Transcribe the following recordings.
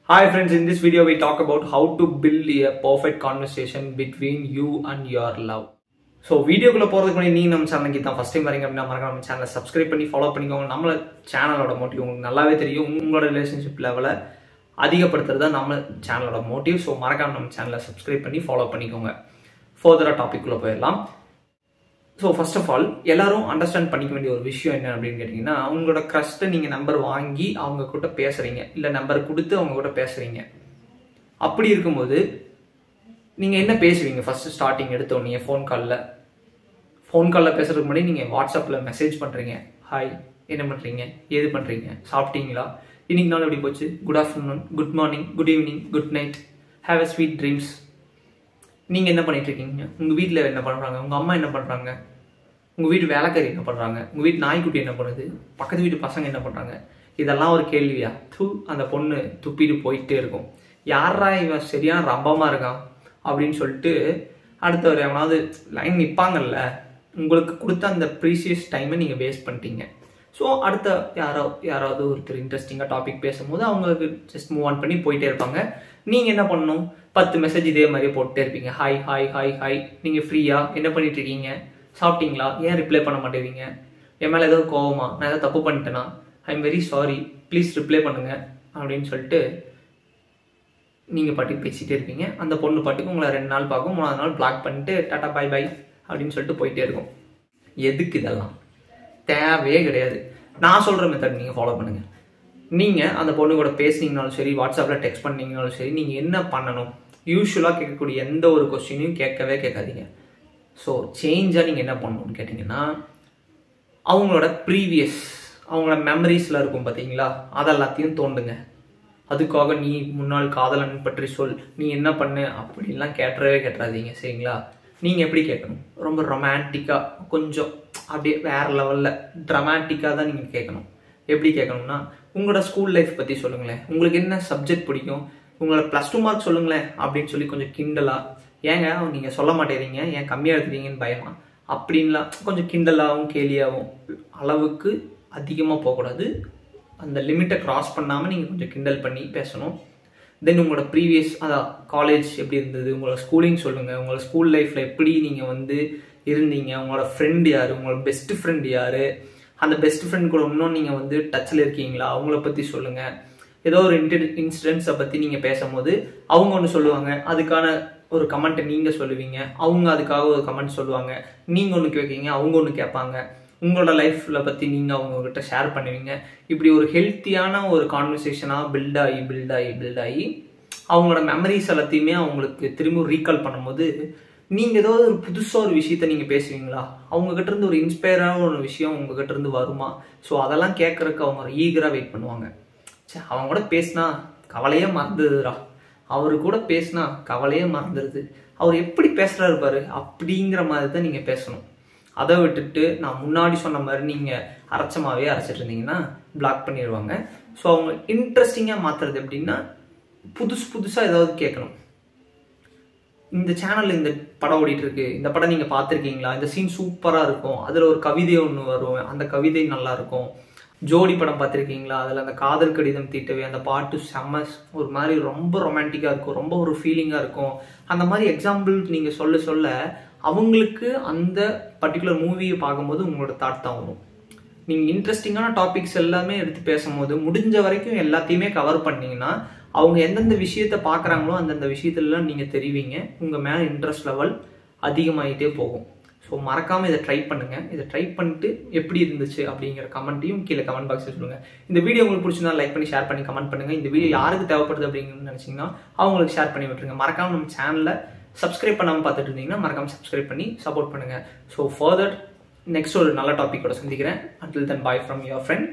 Hi friends, in this video we talk about how to build a perfect conversation between you and your love. So video குள்ள போறதுக்கு முன்னாடி நீங்க நம்ம சேனலுக்கு தான் ஃபர்ஸ்ட் டைம் வரீங்க அப்படினா மறக்காம நம்ம சேனலை சப்ஸ்கிரைப் பண்ணி ஃபாலோ பண்ணிக்கோங்க. நம்ம சேனலோட மோட்டிவ் உங்களுக்கு நல்லாவே தெரியும். உங்களோட ரிலேஷன்ஷிப் லெவலை அதிகப்படுத்துறது தான் நம்ம சேனலோட மோட்டிவ். ஸோ மறக்காம நம்ம சேனலை சப்ஸ்கிரைப் பண்ணி ஃபாலோ பண்ணிக்கோங்க. ஃபர்தரா டாபிக் குள்ள போயிடலாம். ஸோ ஃபர்ஸ்ட் ஆஃப் ஆல் எல்லாரும் அண்டர்ஸ்டாண்ட் பண்ணிக்க வேண்டிய ஒரு விஷயம் என்ன அப்படின்னு கேட்டிங்கன்னா, உங்களோட க்ரஷ்ட்டை நீங்கள் நம்பர் வாங்கி அவங்க கூட பேசுகிறீங்க, இல்லை நம்பர் கொடுத்து அவங்க கூட பேசுகிறீங்க. அப்படி இருக்கும்போது நீங்கள் என்ன பேசுவீங்க? ஃபஸ்ட்டு ஸ்டார்டிங் எடுத்தோடனே ஃபோன் காலில் பேசுகிறதுக்கு முன்னாடி நீங்கள் வாட்ஸ்அப்பில் மெசேஜ் பண்ணுறீங்க. ஹாய், என்ன பண்ணுறீங்க, ஏது பண்ணுறீங்க, சாப்பிட்டீங்களா, இன்னைக்கு நாள் எப்படி போச்சு, good afternoon, good morning, good evening, good night, have a sweet dreams. நீங்கள் என்ன பண்ணிட்டு இருக்கீங்க, உங்கள் வீட்டில் என்ன பண்ணுறாங்க, உங்கள் அம்மா என்ன பண்ணுறாங்க, உங்கள் வீட்டு வேலைக்காரி என்ன பண்ணுறாங்க, உங்கள் வீட்டு நாய்க்குட்டி என்ன பண்ணுது, பக்கத்து வீட்டு பசங்க என்ன பண்ணுறாங்க, இதெல்லாம் ஒரு கேள்வியா? அந்த பொண்ணு துப்பிட்டு போயிட்டே இருக்கும். யாரா இவன் சரியான ரம்பமாக இருக்கான் அப்படின்னு சொல்லிட்டு அடுத்தவர் எவனாவது லைன் நிற்பாங்கல்ல. உங்களுக்கு கொடுத்த அந்த ப்ரீசியஸ் டைமை நீங்கள் வேஸ்ட் பண்ணிட்டீங்க. ஸோ அடுத்த யாராவது ஒருத்தர் இன்ட்ரெஸ்டிங்காக டாபிக் பேசும்போது அவங்களுக்கு ஜஸ்ட் மூவ் ஆன் பண்ணி போயிட்டே இருப்பாங்க. நீங்கள் என்ன பண்ணணும்? 10 மெசேஜ் இதே மாதிரியே போட்டுட்டே இருப்பீங்க. ஹாய் ஹாய் ஹாய் ஹாய், நீங்கள் ஃப்ரீயா, என்ன பண்ணிட்டு இருக்கீங்க, சாப்பிட்டீங்களா, ஏன் ரிப்ளை பண்ண மாட்டேறீங்க, என் மேலே ஏதாவது கோவமா, நான் ஏதாவது தப்பு பண்ணிட்டேனா, I am very sorry, please reply பண்ணுங்க அப்படின்னு சொல்லிட்டு நீங்கள் பாட்டுக்கு பேசிகிட்டே இருப்பீங்க. அந்த பொண்ணு பாட்டுக்கு உங்களை 2 நாள் பார்க்கும், 3ஆவது நாள் பிளாக் பண்ணிட்டு டாட்டா பாய் பாய் அப்படின்னு சொல்லிட்டு போயிட்டே இருக்கும். எதுக்கு இதெல்லாம்? தேவையே கிடையாது. நான் சொல்கிற மெத்தட் நீங்கள் ஃபாலோ பண்ணுங்கள். நீங்கள் அந்த பொண்ணு கூட பேசுனீங்கனாலும் சரி, வாட்ஸ்அப்பில் டெக்ஸ்ட் பண்ணீங்கனாலும் சரி, நீங்கள் என்ன பண்ணணும்? யூஸ்வலாக கேட்கக்கூடிய எந்த ஒரு கொஸ்டினையும் கேட்காதீங்க. ஸோ சேஞ்சாக நீங்கள் என்ன பண்ணணும்னு கேட்டிங்கன்னா, அவங்களோட அவங்களோட மெமரிஸில் இருக்கும் பார்த்தீங்களா, அதெல்லாத்தையும் தோண்டுங்க. அதுக்காக நீ முன்னாள் காதலன் பற்றி சொல், நீ என்ன பண்ணு அப்படின்லாம் கேட்டுறாதீங்க. சரிங்களா? நீங்கள் எப்படி கேட்கணும்? ரொம்ப ரொமான்டிக்காக, கொஞ்சம் அப்படியே வேறு லெவலில் ட்ரமாட்டிக்காக தான் நீங்கள் கேட்கணும். எப்படி கேட்கணும்னா, உங்களோட ஸ்கூல் லைஃப் பற்றி சொல்லுங்களேன், உங்களுக்கு என்ன சப்ஜெக்ட் பிடிக்கும், உங்களோட +2 மார்க் சொல்லுங்களேன் அப்படின்னு சொல்லி கொஞ்சம் கிண்டலாக, ஏங்க நீங்கள் சொல்ல மாட்டேறீங்க, ஏன் கம்மியாக எடுத்துறீங்கன்னு பயமா அப்படின்லாம் கொஞ்சம் கிண்டலாகவும் கேலியாகவும், அளவுக்கு அதிகமாக போகக்கூடாது. அந்த லிமிட்டை க்ராஸ் பண்ணாமல் நீங்கள் கொஞ்சம் கிண்டல் பண்ணி பேசணும். தென் உங்களோட அதான் காலேஜ் எப்படி இருந்தது, உங்களோட ஸ்கூலிங் சொல்லுங்கள், உங்களோட ஸ்கூல் லைஃப்பில் எப்படி நீங்கள் இருந்தீங்க, உங்களோட ஃப்ரெண்டு யார், உங்களோட பெஸ்ட் ஃப்ரெண்டு யார், அந்த பெஸ்ட் ஃப்ரெண்ட் கூட இன்னும் நீங்கள் டச்சில் இருக்கீங்களா, அவங்கள பற்றி சொல்லுங்கள். ஏதோ ஒரு இன்சிடென்ட்ஸை பற்றி நீங்கள் பேசும்போது அவங்க ஒன்று சொல்லுவாங்க, அதுக்கான ஒரு கமெண்ட்டை நீங்கள் சொல்லுவீங்க, அவங்க அதுக்காக ஒரு கமெண்ட் சொல்லுவாங்க, நீங்கள் ஒன்று கேட்பீங்க, அவங்க ஒன்று கேட்பாங்க, உங்களோட லைஃப்பில் பற்றி நீங்கள் அவங்கக்கிட்ட ஷேர் பண்ணுவீங்க. இப்படி ஒரு ஹெல்த்தியான ஒரு கான்வர்சேஷனாக பில்ட் ஆகி அவங்களோட மெமரிஸ் எல்லாத்தையுமே அவங்களுக்கு திரும்ப ரீகால் பண்ணும்போது, நீங்கள் ஏதோ ஒரு புதுசாக ஒரு விஷயத்த நீங்கள் பேசுவீங்களா, அவங்ககிட்ட இருந்து ஒரு இன்ஸ்பயரான ஒரு விஷயம் உங்ககிட்ட இருந்து வருமா? ஸோ அதெல்லாம் கேட்கறதுக்கு அவங்க ஈகராக வெயிட் பண்ணுவாங்க. அவங்க கூட பேசினா கவலையே மறந்துடுறா, அவரு கூட பேசினா கவலையே மறந்துடுது, அவர் எப்படி பேசுகிறாரு பாரு அப்படிங்கிற மாதிரி தான் நீங்கள் பேசணும். அதை விட்டுட்டு நான் முன்னாடி சொன்ன மாதிரி நீங்கள் அரைச்சிட்டு இருந்தீங்கன்னா பிளாக் பண்ணிடுவாங்க. ஸோ அவங்க இன்ட்ரெஸ்டிங்காக மாற்றுறது எப்படின்னா, புதுசாக ஏதாவது கேட்கணும். இந்த சேனலில் இந்த படம் ஓடிட்டு இருக்கு, இந்த படம் நீங்கள் பார்த்துருக்கீங்களா, இந்த சீன் சூப்பராக இருக்கும், அதில் ஒரு கவிதை ஒன்று வரும், அந்த கவிதை நல்லா இருக்கும். ஜோடி படம் பார்த்துருக்கீங்களா, அதில் அந்த காதல் கடிதம் தீட்டவே அந்த பாட்டு செம்ம ஒரு மாதிரி ரொம்ப ரொமான்டிக்காக இருக்கும், ரொம்ப ஒரு ஃபீலிங்காக இருக்கும். அந்த மாதிரி எக்ஸாம்பிள் நீங்கள் சொல்ல அவங்களுக்கு அந்த பர்டிகுலர் மூவியை பார்க்கும்போது உங்களோட தாட் தான் வரும். நீங்கள் இன்ட்ரெஸ்டிங்கான டாபிக்ஸ் எல்லாமே எடுத்து பேசும்போது முடிஞ்ச வரைக்கும் எல்லாத்தையுமே கவர் பண்ணிங்கன்னா, அவங்க எந்தெந்த விஷயத்தை பார்க்குறாங்களோ அந்தந்த விஷயத்துலலாம் நீங்கள் தெரிவிங்க. உங்கள் மேலே இன்ட்ரெஸ்ட் லெவல் அதிகமாகிட்டே போகும். ஸோ மறக்காமல் இதை ட்ரை பண்ணுங்கள். இதை ட்ரை பண்ணிட்டு எப்படி இருந்துச்சு அப்படிங்கிற கமெண்ட்டையும் கீழே கமெண்ட் பாக்ஸில் சொல்லுங்கள். இந்த வீடியோ உங்களுக்கு பிடிச்சிருந்தா லைக் பண்ணி ஷேர் பண்ணி கமெண்ட் பண்ணுங்கள். இந்த வீடியோ யாருக்கு தேவைப்படுது அப்படின்னு நினச்சிங்கன்னா அவங்களுக்கு ஷேர் பண்ணி விட்டுருங்க. மறக்காமல் நம்ம சேனலில் சப்ஸ்கிரைப் பண்ணாமல் பார்த்துட்டு இருந்தீங்கன்னா மறக்காமல் சப்ஸ்கிரைப் பண்ணி சப்போர்ட் பண்ணுங்கள். ஸோ ஃபர்தர் நெக்ஸ்ட் ஒரு நல்ல டாப்பிக்கோட சந்திக்கிறேன். until then bye from your friend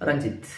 Ranjith.